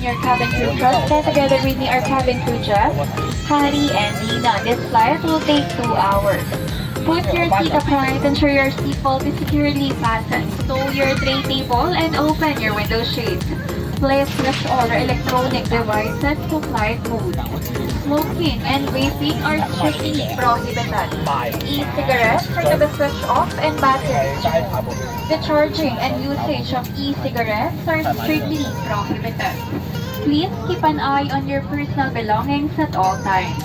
your cabin crew Krista. Together with me, our cabin crew Jeff, Harry, and Nina. This flight will take 2 hours. Put your seat upright, ensure your seatbelt is securely fastened. Stow your tray table and open your window shades. Please switch all your electronic devices to flight mode. Smoking and vaping are strictly prohibited. E-cigarettes are to be switched off and batteries. The charging and usage of e-cigarettes are strictly prohibited. Please keep an eye on your personal belongings at all times.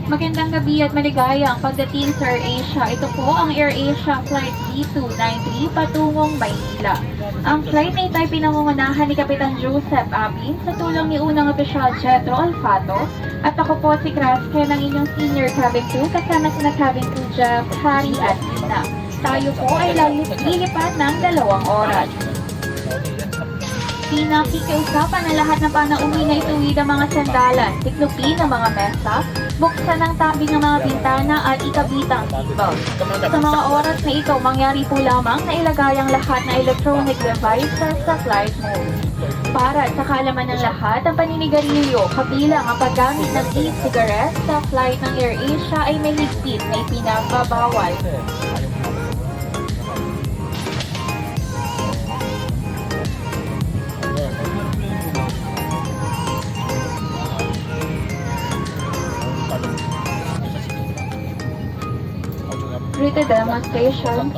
Magandang gabi at maligayang pagdating sa AirAsia. Ito po ang AirAsia Flight D293 patungong Maynila. Ang flight na ito ay pinangungunahan ni Kapitan Joseph Abin sa tulong ni Unang Opisyal Jetro Alfato at ako po si Kraske ng inyong senior cabin crew kasama sina cabin crew Jeff, Harry at Nina. Tayo po ay lilipat ng 2 oras. Pinakikiusapan ng lahat ng panauwi na ituwid ang mga sandalan, tiklupin ang mga mesa, buksan ang tabi ng mga bintana at ikabit ang seatbelt. Sa mga oras na ito, mangyari po lamang na ilagay ang lahat na electronic devices sa flight mode. Para sa kaalaman ng lahat, ang paninigarilyo, kabilang ang paggamit ng e-cigarettes sa flight ng AirAsia ay may higpit na ipinagbabawal. Greeted demonstration.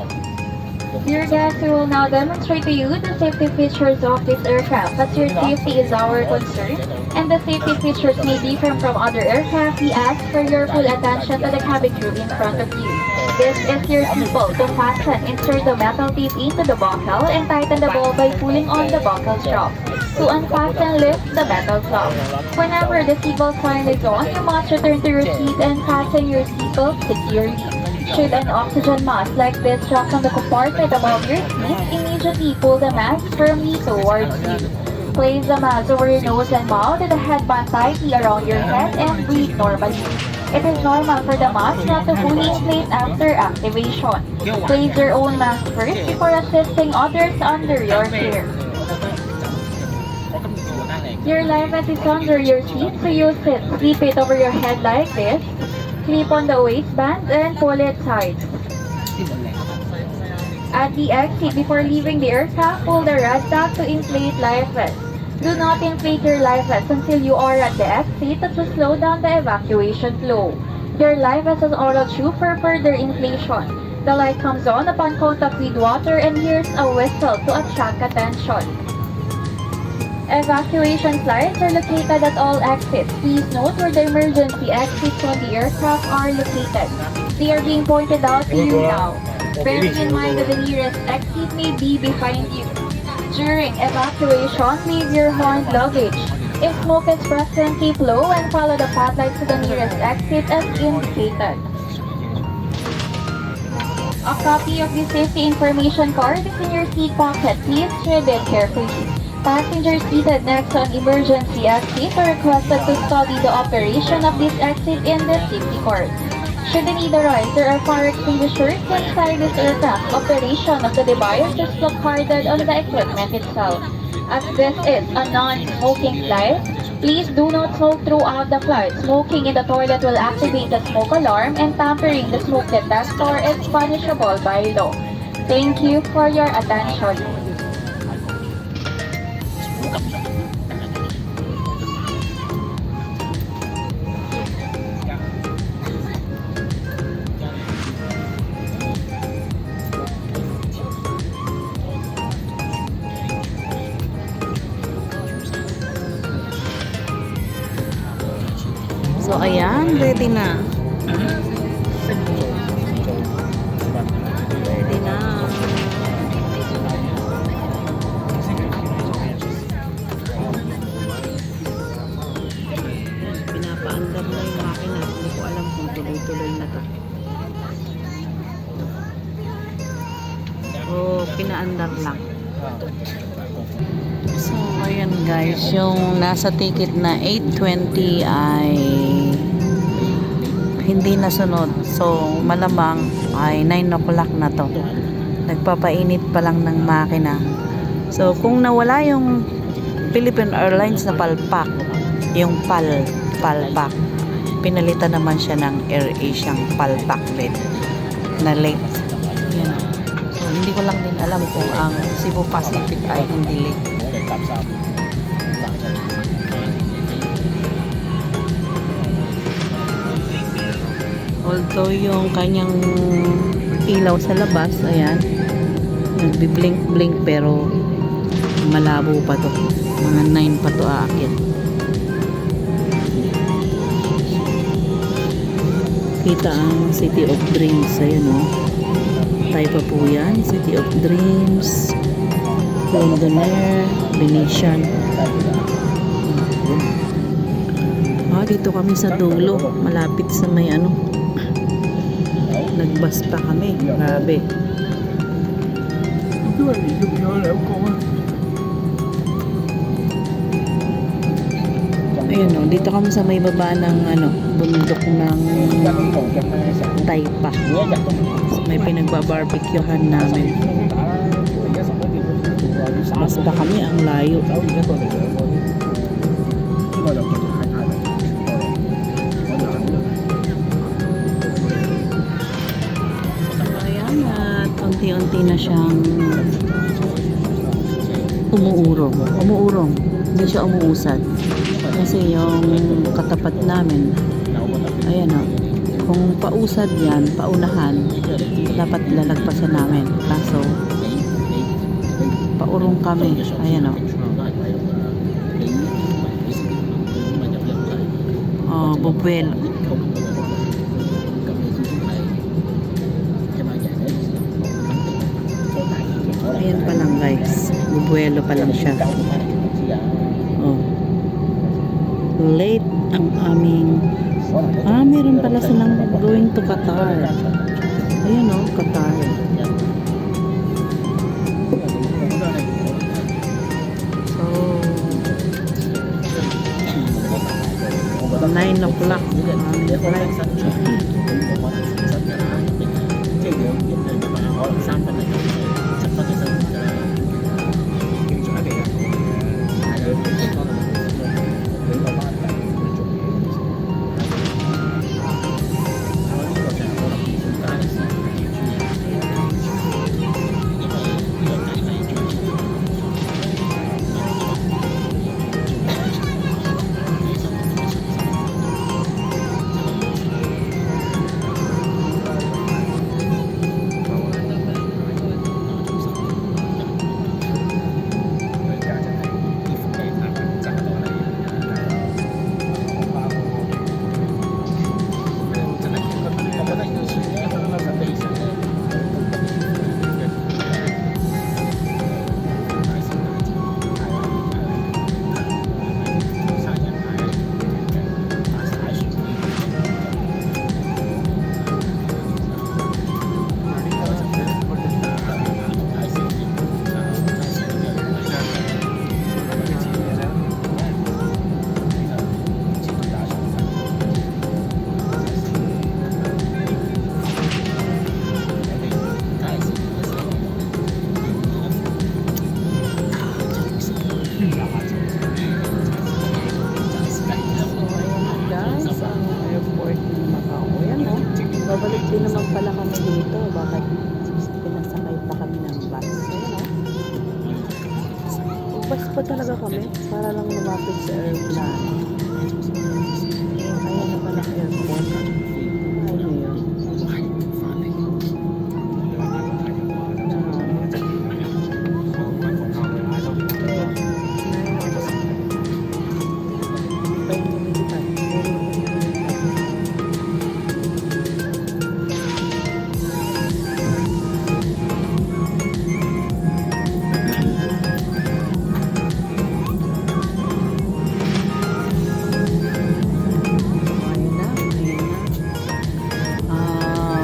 Dear guests, we will now demonstrate to you the safety features of this aircraft. As your safety is our concern, and the safety features may differ from other aircraft, we ask for your full attention to the cabin crew in front of you. This is your seatbelt. To fasten, insert the metal tape into the buckle and tighten the ball by pulling on the buckle strap. To unfasten, lift the metal flap. Whenever the seatbelt sign is on, you must return to your seat and fasten your seatbelt securely. Should an oxygen mask like this drop from the compartment above your seat, immediately pull the mask firmly towards you. Place the mask over your nose and mouth with the headband tightly around your head and breathe normally. It is normal for the mask not to fully inflate after activation. Place your own mask first before assisting others under your care. Your life vest is under your seat, so you slip it over your head like this. Clip on the waistband and pull it tight. At the exit, before leaving the aircraft, pull the red tab to inflate life vest. Do not inflate your life vest until you are at the exit to slow down the evacuation flow. Your life vest is auto tube for further inflation. The light comes on upon contact with water and hears a whistle to attract attention. Evacuation flights are located at all exits. Please note where the emergency exits on the aircraft are located. They are being pointed out to you now. Bearing in mind that the nearest exit may be behind you. During evacuation, leave your horned luggage. If smoke is present, keep low and follow the path lights to the nearest exit as indicated. A copy of the safety information card is in your seat pocket. Please read it carefully. Passengers seated next to an emergency exit are requested to study the operation of this exit in the safety court. Should the need arise, there are fire extinguishers inside this aircraft. Operation of the device is placarded on the equipment itself. As this is a non-smoking flight, please do not smoke throughout the flight. Smoking in the toilet will activate the smoke alarm, and tampering the smoke detector is punishable by law. Thank you for your attention. So, ayan, ready na. Ready na. Pinapaandar na yung makina. Hindi ko alam kung tuloy-tuloy na to. O, pinaandar lang. So, ayan guys, yung nasa ticket na 820 ay hindi nasunod. So, malamang ay 9 o'clock na to. Nagpapainit pa lang ng makina. So, kung nawala yung Philippine Airlines na palpak. Yung palpak. Pinalitan naman siya ng AirAsia palpak din. Na late. Yan. So, hindi ko lang din alam kung ang Cebu Pacific ay hindi late. Although yung kanyang ilaw sa labas, ayan, nagbi-blink-blink pero malabo pa to. Mga 9 pa to aakyat. Kita ang City of Dreams. Ayan o. Tayo pa po yan. City of Dreams. Londoner. Venetian. Dito kami sa dulo. Malapit sa may ano. Nagbus pa kami. Grabe. Ayun o. Dito kami sa may baba ng ano, bundok ng Taypa. May pinagbabarbecuehan namin. Basta kami ang layo. Ayan, at unti-unti na siyang umuurong. Hindi siya umuusad. Kasi yung katapat namin, ayan o, kung pausad yan, paunahan, dapat lalagpasan namin. Kaso, paurong kami. Ayan o. Bubuelo. Ayan pa lang guys. Bubuelo pa lang siya. Late ang aming meron pala silang going to Qatar. Ayan o, Qatar. So 9 o'clock babalik din naman pala kami dito. Bakit pinasakay pa kami ng bus? Ayun o. Bus pa talaga kami para lang lumapit sa airplane. Ayan naman ang airport. Ayun yun.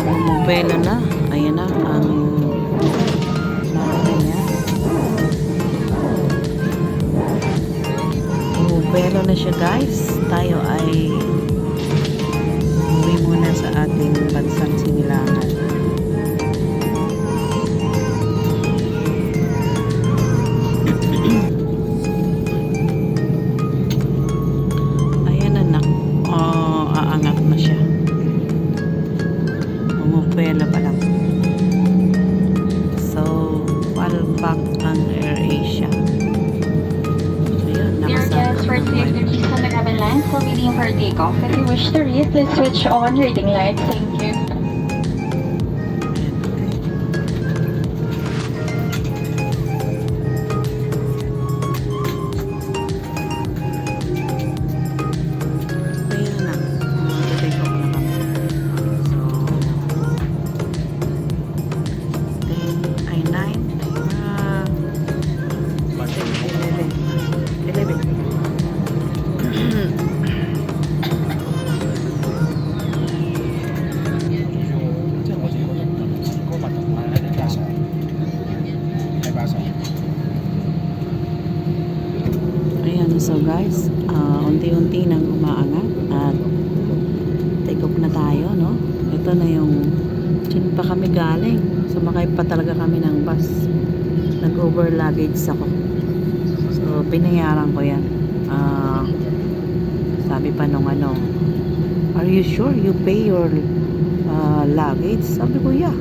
Bumubelo na. Ayan na ang niya. Bumubelo na siya guys. Tayo ay uwi muna sa ating bansang sinilangan. palpak ang AirAsia. Ayun, Dear guests, for safety keys on the cabin lines, we're waiting for takeoff. If you wish to read, please switch on reading lights. Thank you. Ayun na. Take off na kami. So, 10, ay 9, 11. Ayan, so guys, unti-unti nang umaangat at take off na tayo, no? Ito na yung dyan pa kami galing. Sumakay pa talaga kami ng bus. Nag-over luggage ako. So, binayaran ko yan. Sabi pa nung ano, are you sure you pay your luggage? Sabi ko, yeah.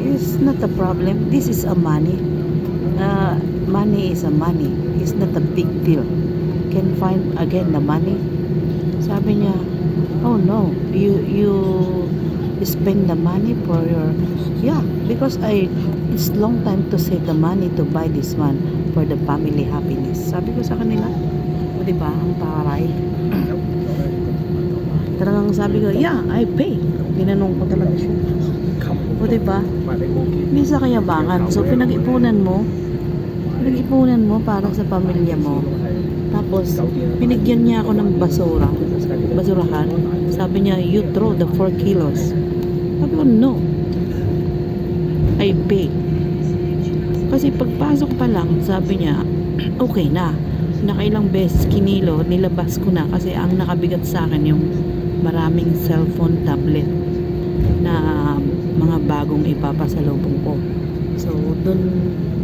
It's not a problem. This is a money. Money is a money. It's not a big deal. Can find again the money. Sabi niya, oh no, you spend the money for your, yeah, because it's long time to save the money to buy this one for the family happiness. Sabi ko sa kanila, o diba, ang taray. Talagang sabi ko, yeah, I pay. Tinanong ko talaga siya. O diba, hindi sa kayabangan. So pinag-ipunan mo para sa pamilya mo. Tapos, binigyan niya ako ng basurahan. Sabi niya, you throw the 4 kilos. Sabi ko, no. I pay. Kasi pagpasok pa lang, sabi niya, okay na. Nakailang beses kinilo, nilabas ko na. Kasi ang nakabigat sa akin yung maraming cellphone, tablet na mga bagong ipapasalubong ko. So, dun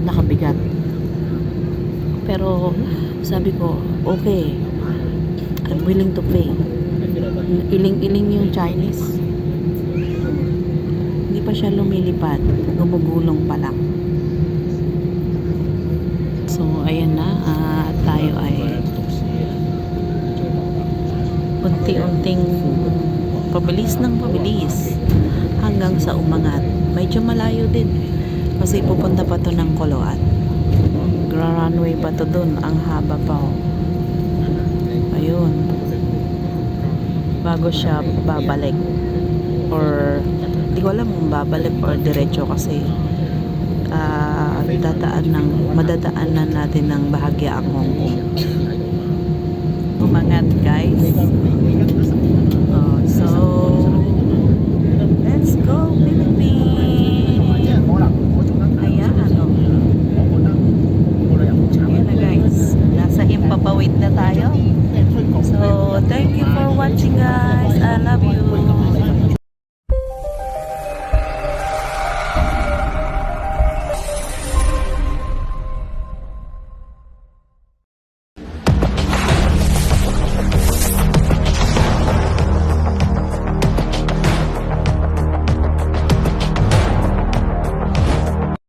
nakabigat. Pero sabi ko, okay, I'm willing to pay. Iling-iling yung Chinese. Hindi pa siya lumilipad. Gumugulong pa lang. So, ayan na. Tayo ay unti-unting pabilis ng pabilis hanggang sa umangat. Medyo malayo din. Kasi pupunta pa to ng Koloan. Runway pa to dun. Ang haba pa, oh. Ayun. Bago siya babalik. Or, di ko alam kung babalik or diretso kasi madadaanan natin ng bahagya ang Hong Kong. Umangat, guys.